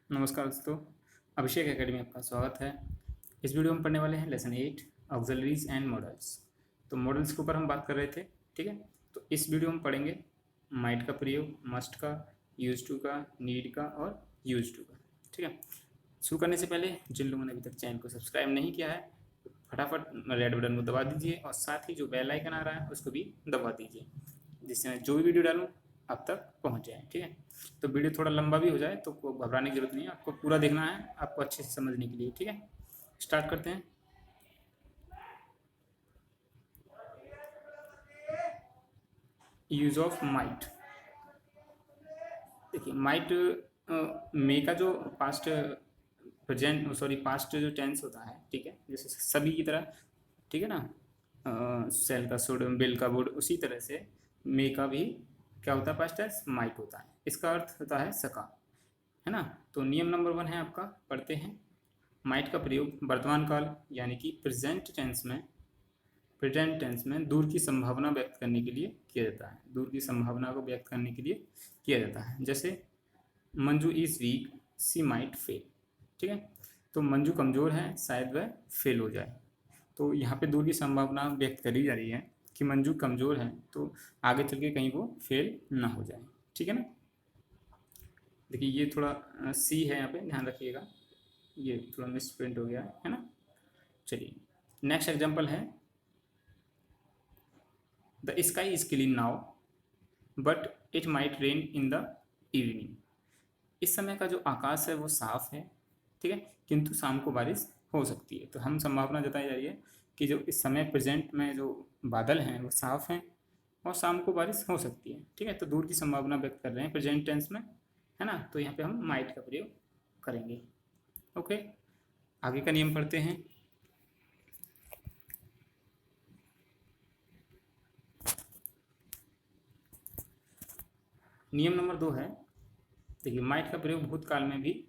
नमस्कार दोस्तों, अभिषेक एकेडमी में आपका स्वागत है। इस वीडियो में पढ़ने वाले हैं लेसन 8 ऑक्सिलरीज एंड मॉडल्स। तो मॉडल्स के ऊपर हम बात कर रहे थे, ठीक है। तो इस वीडियो में पढ़ेंगे माइट का प्रयोग, मस्ट का, यूज टू का, नीड का और यूज टू का, ठीक है। शुरू करने से पहले जिन लोगों ने अभी तक चैनल को सब्सक्राइब नहीं किया है, फटाफट रेड बटन को दबा दीजिए और साथ ही जो बेल आइकन आ रहा है उसको भी दबा दीजिए, जिससे मैं जो भी वीडियो डालूँ आप तक पहुंच जाए, ठीक है। तो वीडियो थोड़ा लंबा भी हो जाए तो घबराने की जरूरत नहीं है, आपको पूरा देखना है, आपको अच्छे से समझने के लिए, ठीक है। स्टार्ट करते हैं। Use of might. देखिए माइट मे का जो पास्ट प्रेजेंट पास्ट जो टेंस होता है, ठीक है, जैसे सभी की तरह, ठीक है ना। सेल का सोडियम, बेल का वुड, उसी तरह से मे का भी क्या होता है, पास्ट टेंस माइट होता है। इसका अर्थ होता है सका, है ना। तो नियम नंबर 1 है आपका, पढ़ते हैं। माइट का प्रयोग वर्तमान काल यानी कि प्रेजेंट टेंस में दूर की संभावना व्यक्त करने के लिए किया जाता है। दूर की संभावना को व्यक्त करने के लिए किया जाता है। जैसे Manju is weak, she might fail, ठीक है। तो मंजू कमज़ोर है, शायद वह फेल हो जाए। तो यहाँ पे दूर की संभावना व्यक्त करी जा रही है कि मंजू कमज़ोर है, तो आगे चल के कहीं वो फेल ना हो जाए, ठीक है ना। देखिए ये थोड़ा सी है, यहाँ पे ध्यान रखिएगा, ये थोड़ा मिस प्रिंट हो गया है ना। चलिए नेक्स्ट एग्जांपल है, the sky is clean now but it might rain in the evening. इस समय का जो आकाश है वो साफ है, ठीक है, किंतु शाम को बारिश हो सकती है। तो हम संभावना जताई जा रही है कि जो इस समय प्रेजेंट में जो बादल हैं वो साफ हैं और शाम को बारिश हो सकती है, ठीक है। तो दूर की संभावना व्यक्त कर रहे हैं प्रेजेंट टेंस में, है ना। तो यहाँ पे हम माइट का प्रयोग करेंगे। ओके, आगे का नियम पढ़ते हैं। नियम नंबर 2 है, देखिए माइट का प्रयोग भूतकाल में भी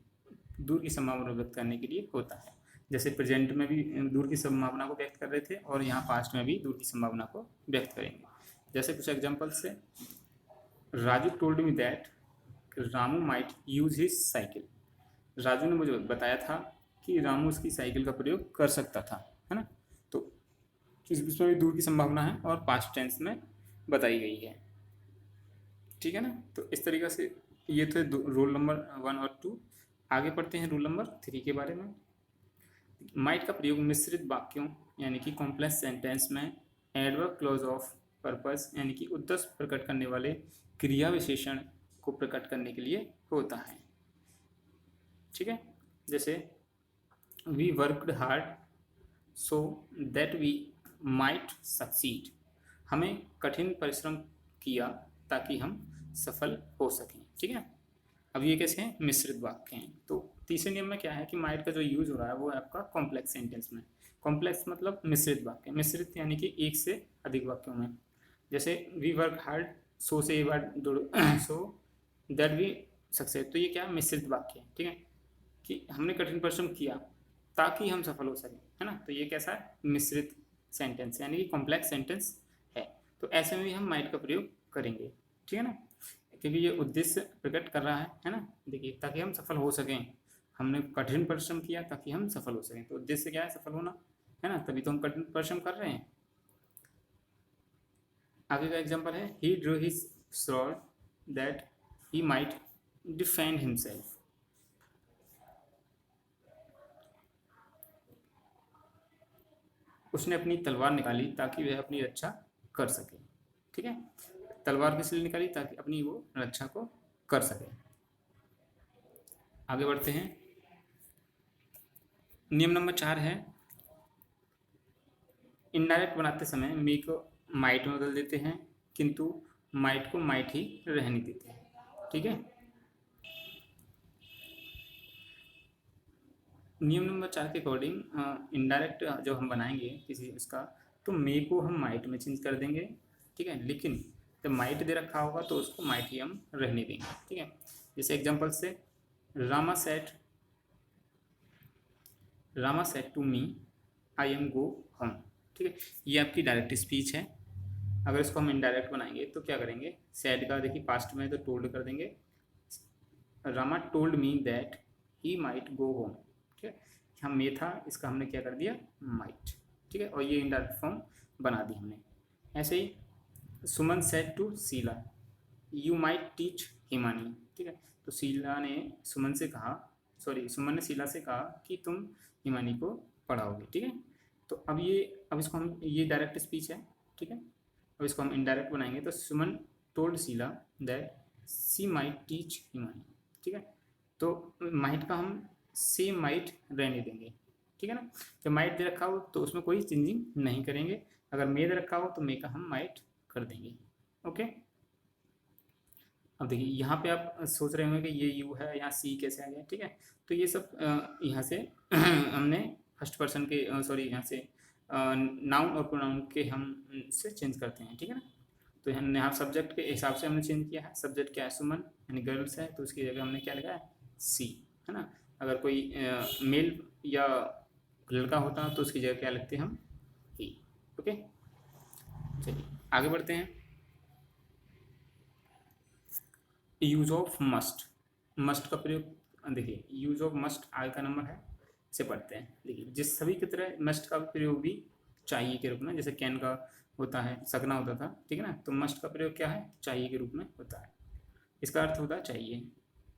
दूर की संभावना व्यक्त करने के लिए होता है। जैसे प्रेजेंट में भी दूर की संभावना को व्यक्त कर रहे थे और यहाँ पास्ट में भी दूर की संभावना को व्यक्त करेंगे। जैसे कुछ एग्जांपल से, Raju told me that Ramu might use his cycle. Raju ने मुझे बताया था कि रामू उसकी साइकिल का प्रयोग कर सकता था, है ना। तो इसमें भी दूर की संभावना है और पास्ट टेंस में बताई गई है, ठीक है ना। तो इस तरीके से ये थे रूल नंबर 1 और 2। आगे पढ़ते हैं रूल नंबर 3 के बारे में। माइट का प्रयोग मिश्रित वाक्यों यानी कि कॉम्प्लेक्स सेंटेंस में एडवर्ब क्लॉज ऑफ पर्पस यानी कि उद्देश्य प्रकट करने वाले क्रिया विशेषण को प्रकट करने के लिए होता है, ठीक है। जैसे we worked hard so that we might succeed. हमें कठिन परिश्रम किया ताकि हम सफल हो सकें, ठीक है। अब ये कैसे हैं, मिश्रित वाक्य हैं। तो तीसरे नियम में क्या है कि माइट का जो यूज हो रहा है वो है आपका कॉम्प्लेक्स सेंटेंस में। कॉम्प्लेक्स मतलब मिश्रित वाक्य, मिश्रित यानी कि एक से अधिक वाक्यों में। जैसे वी वर्क हार्ड, सो से सो दैट वी सक्सेस। तो ये क्या मिश्रित वाक्य है, ठीक है, कि हमने कठिन परिश्रम किया ताकि हम सफल हो सकें, है ना। तो ये कैसा है, मिश्रित सेंटेंस यानी कि कॉम्प्लेक्स सेंटेंस है। तो ऐसे में भी हम माइट का प्रयोग करेंगे, ठीक है ना, क्योंकि ये उद्देश्य प्रकट कर रहा है ना। देखिए ताकि हम सफल हो सकें, हमने कठिन परिश्रम किया ताकि हम सफल हो सकें। तो उद्देश्य क्या है, सफल होना, है ना, तभी तो हम कठिन परिश्रम कर रहे हैं। आगे का एग्जांपल है, he drew his sword that he might defend himself. उसने अपनी तलवार निकाली ताकि वह अपनी रक्षा कर सके, ठीक है। तलवार किस लिए निकाली, ताकि अपनी वो रक्षा को कर सके। आगे बढ़ते हैं। नियम नंबर 4 है, इनडायरेक्ट बनाते समय मी को माइट में बदल देते हैं किंतु माइट को माइट ही रहने देते हैं, ठीक है। नियम नंबर 4 के अकॉर्डिंग इनडायरेक्ट जब हम बनाएंगे किसी उसका, तो मे को हम माइट में चेंज कर देंगे, ठीक है। लेकिन जब माइट दे रखा होगा तो उसको माइट ही हम रहने देंगे, ठीक है। जैसे एग्जांपल से, Rama said to me I am go home, ठीक है। ये आपकी डायरेक्ट स्पीच है। अगर इसको हम इनडायरेक्ट बनाएंगे तो क्या करेंगे, सेड का देखिए पास्ट में तो टोल्ड कर देंगे। Rama told me that he might go home. ठीक है, यहाँ मे था, इसका हमने क्या कर दिया, माइट। ठीक है, और ये इनडायरेक्ट फॉर्म बना दी हमने। ऐसे ही Suman said to Sheela you might teach Himani. ठीक है, तो शीला ने सुमन से कहा, सॉरी सुमन ने शीला से कहा कि तुम हिमानी को पढ़ाओगे। ठीक है, तो अब इसको हम, ये डायरेक्ट स्पीच है। ठीक है, अब इसको हम इनडायरेक्ट बनाएंगे, तो Suman told Sheela that she might teach Himani. ठीक है, तो माइट का हम सी माइट रहने देंगे। ठीक है ना, जब माइट दे रखा हो तो उसमें कोई चेंजिंग नहीं करेंगे, अगर मे दे रखा हो तो मे का हम माइट कर देंगे। ओके, अब देखिए यहाँ पे आप सोच रहे होंगे कि ये यू है, यहाँ सी कैसे आ गया। ठीक है, तो ये सब यहाँ से हमने फर्स्ट पर्सन के, सॉरी यहाँ से नाउन और प्रोनाउन के हम से चेंज करते हैं। ठीक है ना, तो यहाँ सब्जेक्ट के हिसाब से हमने चेंज किया है। सब्जेक्ट क्या है, सुमन, यानी गर्ल्स है, तो उसकी जगह हमने क्या लगाया, सी, है ना। अगर कोई मेल या लड़का होता तो उसकी जगह क्या लिखते हम, ही। ओके, चलिए आगे बढ़ते हैं। यूज ऑफ मस्ट, मस्ट का प्रयोग देखिए, यूज ऑफ मस्ट आय का नंबर है, इसे पढ़ते हैं। देखिए, जिस सभी की तरह मस्ट का प्रयोग भी चाहिए के रूप में, जैसे कैन का होता है, सकना होता था। ठीक है ना, तो मस्ट का प्रयोग क्या है, चाहिए के रूप में होता है। इसका अर्थ होता है चाहिए।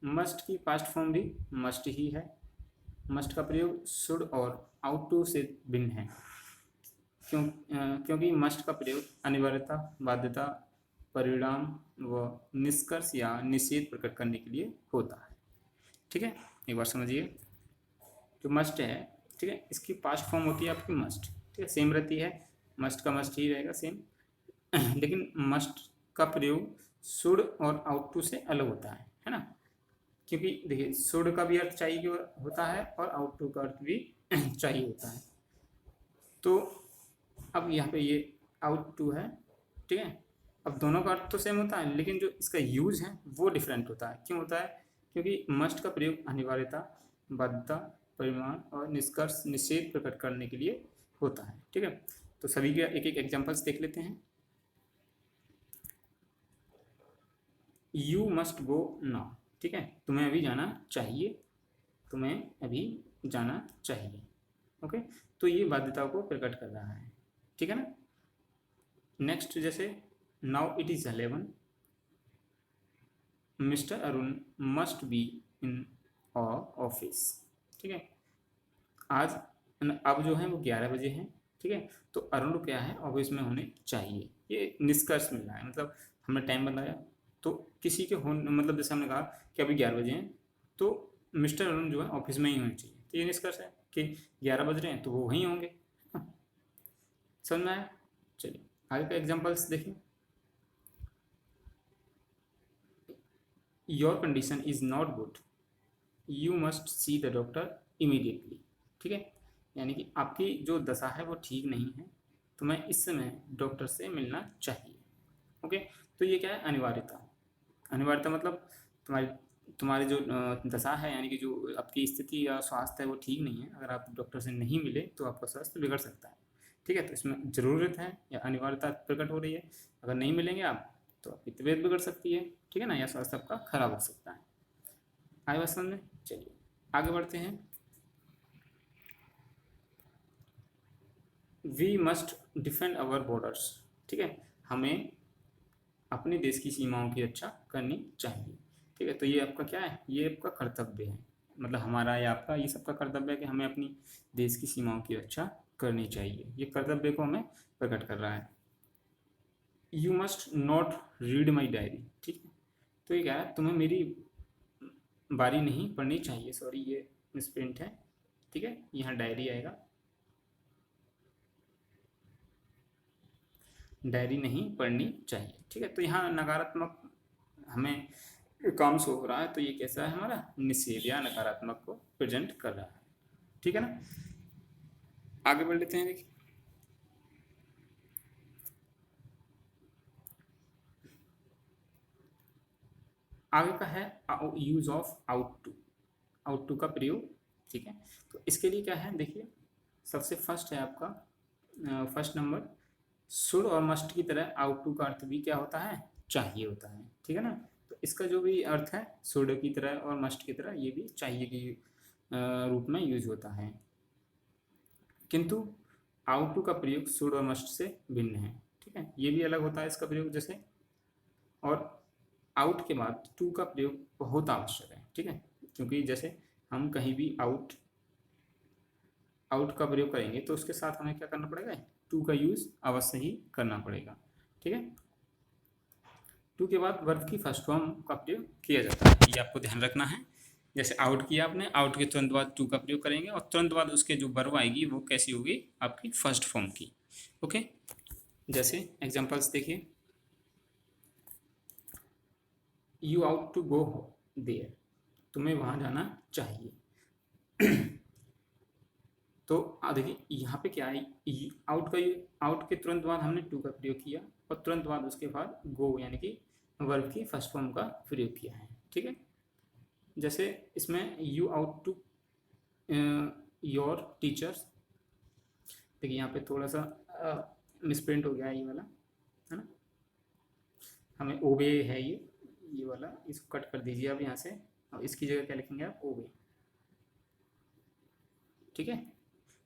मस्ट की पास्ट फॉर्म भी मस्ट ही है। मस्ट का प्रयोग शुड और आउट टू से भिन्न है, क्योंकि मस्ट का प्रयोग अनिवार्यता, बाध्यता, परिणाम व निष्कर्ष या निषेध प्रकट करने के लिए होता है। ठीक है, एक बार समझिए, जो मस्ट है, ठीक है, इसकी पास्ट फॉर्म होती है आपकी मस्ट। ठीक है, सेम रहती है, मस्ट का मस्ट ही रहेगा सेम, लेकिन मस्ट का प्रयोग शुड और आउट टू से अलग होता है ना। क्योंकि देखिए, शुड का भी अर्थ चाहिए होता है और आउट टू का अर्थ भी चाहिए होता है। तो अब यहाँ पे ये आउट टू है। ठीक है, अब दोनों का अर्थ तो सेम होता है, लेकिन जो इसका यूज है वो डिफरेंट होता है। क्यों होता है, क्योंकि मस्ट का प्रयोग अनिवार्यता, बाध्यता, परिमाण और निष्कर्ष, निषेध प्रकट करने के लिए होता है। ठीक है, तो सभी के एक एक एग्जांपल्स देख लेते हैं। You must go now. ठीक है, तुम्हें अभी जाना चाहिए, तुम्हें अभी जाना चाहिए। ओके, तो ये बाध्यता को प्रकट कर रहा है। ठीक है ना। नेक्स्ट, जैसे now it is 11, mister Arun must be in office. ठीक है, आज, अब जो है वो 11 बजे हैं। ठीक है, तो अरुण क्या है, ऑफिस में होने चाहिए। ये निष्कर्ष मिल रहा है, मतलब हमने टाइम बताया, तो किसी के होने, मतलब जैसे हमने कहा कि अभी 11 बजे हैं, तो मिस्टर अरुण जो है ऑफिस में ही होने चाहिए, तो ये निष्कर्ष है कि 11 बज रहे हैं तो वो वहीं होंगे। समझ में आया। चलिए आगे का एग्जाम्पल्स देखिए। Your condition is not good, you must see the doctor immediately. ठीक है, यानी कि आपकी जो दशा है वो ठीक नहीं है, तुम्हें इस समय डॉक्टर से मिलना चाहिए। ओके, तो ये क्या है, अनिवार्यता। अनिवार्यता मतलब तुम्हारी जो दशा है, यानी कि जो आपकी स्थिति या स्वास्थ्य है वो ठीक नहीं है, अगर आप डॉक्टर से नहीं मिले तो आपका स्वास्थ्य बिगड़ सकता है। ठीक है, तो इसमें ज़रूरत है या अनिवार्यता प्रकट हो रही है, अगर नहीं मिलेंगे आप तो आपकी तबीयत बिगड़ सकती है। ठीक है ना, या स्वास्थ्य आपका खराब हो सकता है। आगे बात समझ में। चलिए आगे बढ़ते हैं। We must defend our borders. ठीक है, हमें अपने देश की सीमाओं की रक्षा करनी चाहिए। ठीक है, तो ये आपका क्या है, ये आपका कर्तव्य है, मतलब हमारा या आपका, ये सबका कर्तव्य है कि हमें अपनी देश की सीमाओं की रक्षा करनी चाहिए। ये कर्तव्य को हमें प्रकट कर रहा है। You must not read my diary. ठीक है, तो ये क्या है, तुम्हें मेरी बारी नहीं पढ़नी चाहिए, सॉरी ये मिसप्रिंट है। ठीक है, यहाँ डायरी आएगा, डायरी नहीं पढ़नी चाहिए। ठीक है, तो यहाँ नकारात्मक हमें काम शो हो रहा है, तो ये कैसा है, हमारा निषेध या नकारात्मक को प्रेजेंट कर रहा है। ठीक है ना, आगे बढ़ लेते हैं। देखिए, आगे का है use of ought to, ought to का प्रयोग। ठीक है, तो इसके लिए क्या है, देखिए सबसे फर्स्ट है आपका फर्स्ट नंबर, शुड और मस्ट की तरह आउट टू का अर्थ भी क्या होता है, चाहिए होता है। ठीक है ना, तो इसका जो भी अर्थ है शुड की तरह और मस्ट की तरह, ये भी चाहिए की रूप में यूज होता है, किंतु आउट टू का प्रयोग शुड और मस्ट से भिन्न है। ठीक है, ये भी अलग होता है इसका प्रयोग जैसे, और आउट के बाद टू का प्रयोग बहुत आवश्यक है। ठीक है, क्योंकि जैसे हम कहीं भी आउट का प्रयोग करेंगे तो उसके साथ हमें क्या करना पड़ेगा, टू का यूज अवश्य ही करना पड़ेगा। ठीक है, टू के बाद वर्ब की फर्स्ट फॉर्म का प्रयोग किया जाता है, ये आपको ध्यान रखना है। जैसे आउट किया आपने, आउट के तुरंत बाद टू का प्रयोग करेंगे और तुरंत बाद उसके जो वर्ब आएगी वो कैसी होगी, आपकी फर्स्ट फॉर्म की। ओके, जैसे एग्जांपल्स देखिए, you ought to go there, तुम्हें वहां जाना चाहिए। तो देखिए यहाँ पे क्या है, आउट के तुरंत बाद हमने टू का प्रयोग किया और तुरंत बाद उसके बाद गो यानी कि वर्ब की फर्स्ट फॉर्म का प्रयोग किया है। ठीक है, जैसे इसमें you ought to your teachers, देखिए यहाँ पे थोड़ा सा मिसप्रिंट हो गया है ये वाला, है ना, हमें ओबे है ये वाला, इसको कट कर दीजिए आप यहाँ से, और इसकी जगह क्या लिखेंगे आप, ओबे। ठीक है,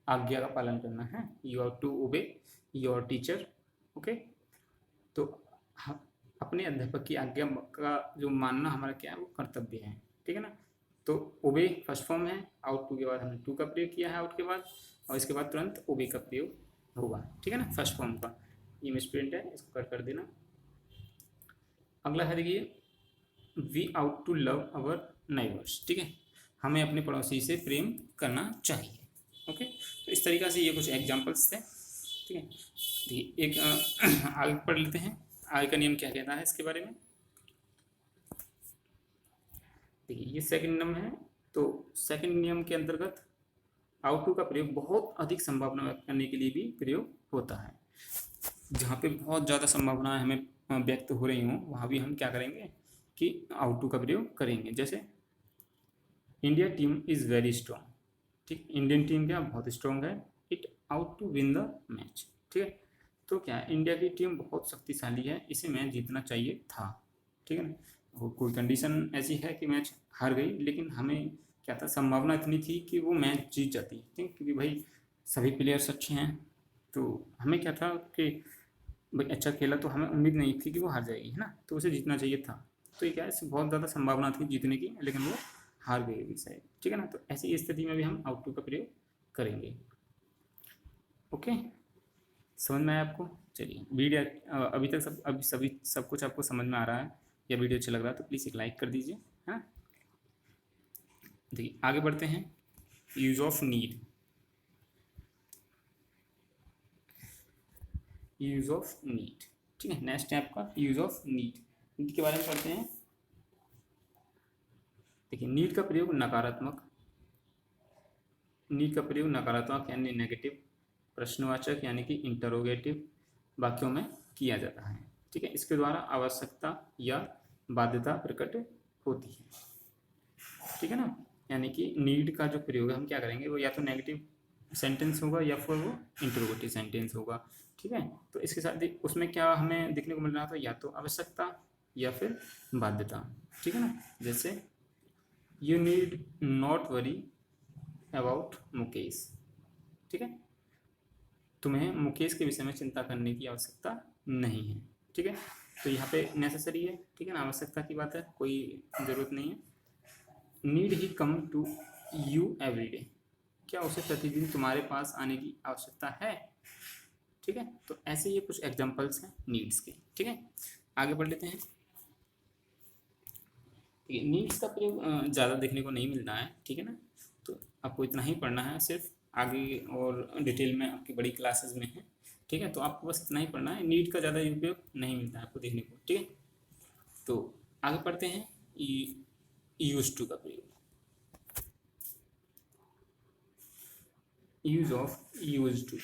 आज्ञा का पालन करना है, you have to obey your teacher. Okay, तो अपने अध्यापक की आज्ञा का जो मानना हमारा क्या है, वो कर्तव्य है। ठीक है ना, तो ओबे फर्स्ट फॉर्म है, आउट टू के बाद हमने टू का प्रयोग किया है आउट के बाद, और इसके बाद तुरंत ओबे का प्रयोग होगा। ठीक है ना, फर्स्ट फॉर्म का, ये मिसप्रिंट है, इसको कट कर देना। अगला है देखिए, we ought to love our neighbours. ठीक है, हमें अपने पड़ोसी से प्रेम करना चाहिए। ओके, तो इस तरीक़ा से ये कुछ एग्जाम्पल्स थे। ठीक है, देखिए एक आगे पढ़ लेते हैं, आगे का नियम क्या कहता है इसके बारे में। देखिए ये सेकंड नियम है, तो सेकंड नियम के अंतर्गत आउट टू का प्रयोग बहुत अधिक संभावना व्यक्त करने के लिए भी प्रयोग होता है। जहाँ पे बहुत ज़्यादा संभावनाएं हमें व्यक्त हो रही हों, वहाँ भी हम क्या करेंगे कि आउट टू का प्रयोग करेंगे। जैसे India team is very strong. ठीक, इंडियन टीम क्या बहुत स्ट्रॉन्ग है, it ought to win the match. ठीक है, तो क्या है, इंडिया की टीम बहुत शक्तिशाली है, इसे मैच जीतना चाहिए था। ठीक है ना, वो कोई कंडीशन ऐसी है कि मैच हार गई, लेकिन हमें क्या था, संभावना इतनी थी कि वो मैच जीत जाती। ठीक, क्योंकि भाई सभी प्लेयर्स अच्छे हैं, तो हमें क्या था कि भाई अच्छा खेला, तो हमें उम्मीद नहीं थी कि वो हार जाएगी, है ना, तो उसे जीतना चाहिए था। तो ये क्या है, बहुत ज़्यादा संभावना थी जीतने की, लेकिन वो हार गई भी शायद। ठीक है ना, तो ऐसी स्थिति में भी हम आउट टू का प्रयोग करेंगे। ओके, समझ में आया आपको? चलिए, वीडियो अभी तक सब कुछ आपको समझ में आ रहा है या वीडियो अच्छा लग रहा है तो प्लीज़ एक लाइक कर दीजिए। हाँ, देखिए आगे बढ़ते हैं, use of need. Use of need, ठीक है, नेक्स्ट है आपका यूज ऑफ नीड। नीड के बारे में पढ़ते हैं। देखिए नीड का प्रयोग नकारात्मक यानी नेगेटिव, प्रश्नवाचक यानी कि इंटरोगेटिव वाक्यों में किया जाता है। ठीक है, इसके द्वारा आवश्यकता या बाध्यता प्रकट होती है। ठीक है ना, यानी कि नीड का जो प्रयोग है हम क्या करेंगे, वो या तो नेगेटिव सेंटेंस होगा या फिर वो इंटरोगेटिव सेंटेंस होगा। ठीक है, तो इसके साथ उसमें क्या हमें देखने को मिल रहा था, या तो आवश्यकता या फिर बाध्यता। ठीक है ना, जैसे you need not worry about Mukesh. ठीक है, तुम्हें मुकेश के विषय में चिंता करने की आवश्यकता नहीं है। ठीक है, तो यहाँ पे नेसेसरी है। ठीक है ना, आवश्यकता की बात है, कोई ज़रूरत नहीं है। Need he come to you every day, क्या उसे प्रतिदिन तुम्हारे पास आने की आवश्यकता है। ठीक है, तो ऐसे ये कुछ एग्जांपल्स हैं नीड्स के। ठीक है, आगे बढ़ लेते हैं। ठीक है, नीड्स का प्रयोग ज़्यादा देखने को नहीं मिलता है। ठीक है ना, तो आपको इतना ही पढ़ना है सिर्फ, आगे और डिटेल में आपकी बड़ी क्लासेस में है। ठीक है, तो आपको बस इतना ही पढ़ना है, नीड का ज़्यादा उपयोग नहीं मिलता है आपको देखने को। ठीक है, तो आगे पढ़ते हैं यूज टू का प्रयोग। यूज ऑफ यूज टू,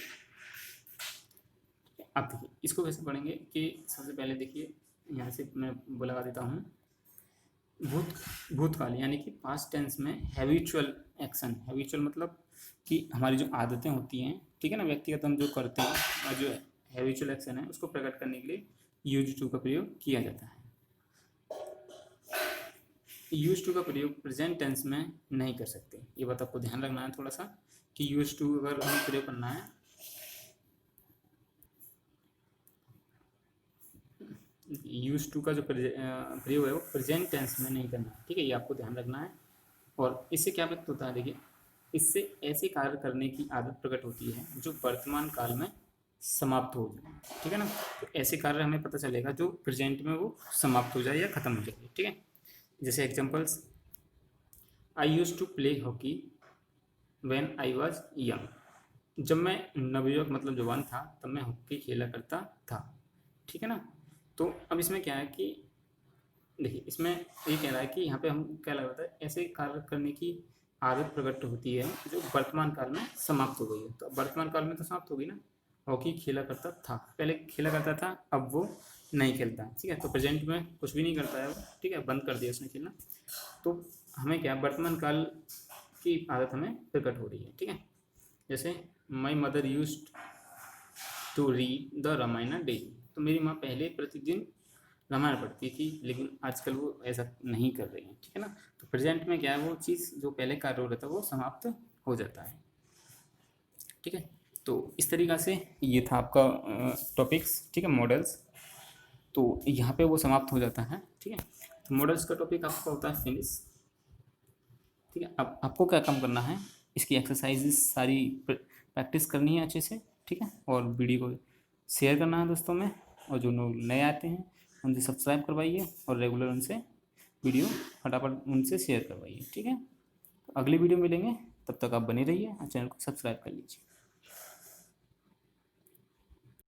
अब देखिए इसको कैसे पढ़ेंगे कि सबसे पहले देखिए यहाँ से मैं वो लगा देता हूँ, भूतकाल यानी कि पास्ट टेंस में हैबिचुअल एक्शन। हैबिचुअल मतलब कि हमारी जो आदतें होती हैं, ठीक है ना, व्यक्तिगत हम जो करते हैं, और जो हैबिचुअल एक्शन है उसको प्रकट करने के लिए यूज टू का प्रयोग किया जाता है। यूज टू का प्रयोग प्रेजेंट टेंस में नहीं कर सकते। ये बात आपको ध्यान रखना है थोड़ा सा कि यूज टू अगर हमें प्रयोग करना है, यूज टू का जो प्रयोग है वो प्रेजेंट टेंस में नहीं करना है, ठीक है, ये आपको ध्यान रखना है। और इससे क्या व्यक्त होता है, देखिए इससे ऐसे कार्य करने की आदत प्रकट होती है जो वर्तमान काल में समाप्त हो जाए, ठीक है ना। तो ऐसे कार्य हमें पता चलेगा जो प्रेजेंट में वो समाप्त हो जाए या खत्म हो जाए, ठीक है। जैसे examples, I use to play hockey when I was young. जब मैं नवयुवक मतलब जवान था तब मैं हॉकी खेला करता था, ठीक है ना। तो अब इसमें क्या है कि देखिए इसमें ये कह रहा है कि यहाँ पे हम क्या लग रहा है, ऐसे कार्य करने की आदत प्रकट होती है जो वर्तमान काल में समाप्त हो गई है। तो अब वर्तमान काल में तो समाप्त हो गई ना, हॉकी खेला करता था, पहले खेला करता था, अब वो नहीं खेलता, ठीक है। तो प्रेजेंट में कुछ भी नहीं करता है वो, ठीक है, बंद कर दिया उसने खेलना। तो हमें क्या वर्तमान काल की आदत हमें प्रकट हो रही है, ठीक है। जैसे my mother use to read the Ramayana daily. तो मेरी माँ पहले प्रतिदिन रामायण पढ़ती थी लेकिन आजकल वो ऐसा नहीं कर रही है, ठीक है ना। तो प्रेजेंट में क्या है, वो चीज़ जो पहले कार्य हो रहा था वो समाप्त हो जाता है, ठीक है। तो इस तरीक़ा से ये था आपका टॉपिक्स, ठीक है, मॉडल्स। तो यहाँ पे वो समाप्त हो जाता है, ठीक है। तो मॉडल्स का टॉपिक आपका होता है फिनिश, ठीक है। अब आपको क्या काम करना है, इसकी एक्सरसाइजेस सारी प्रैक्टिस करनी है अच्छे से, ठीक है। और वीडियो को शेयर करना है दोस्तों में, और जो लोग नए आते हैं उनसे सब्सक्राइब करवाइए और रेगुलर उनसे वीडियो फटाफट उनसे शेयर करवाइए, ठीक है। तो अगली वीडियो मिलेंगे, तब तक आप बने रहिए और चैनल को सब्सक्राइब कर लीजिए।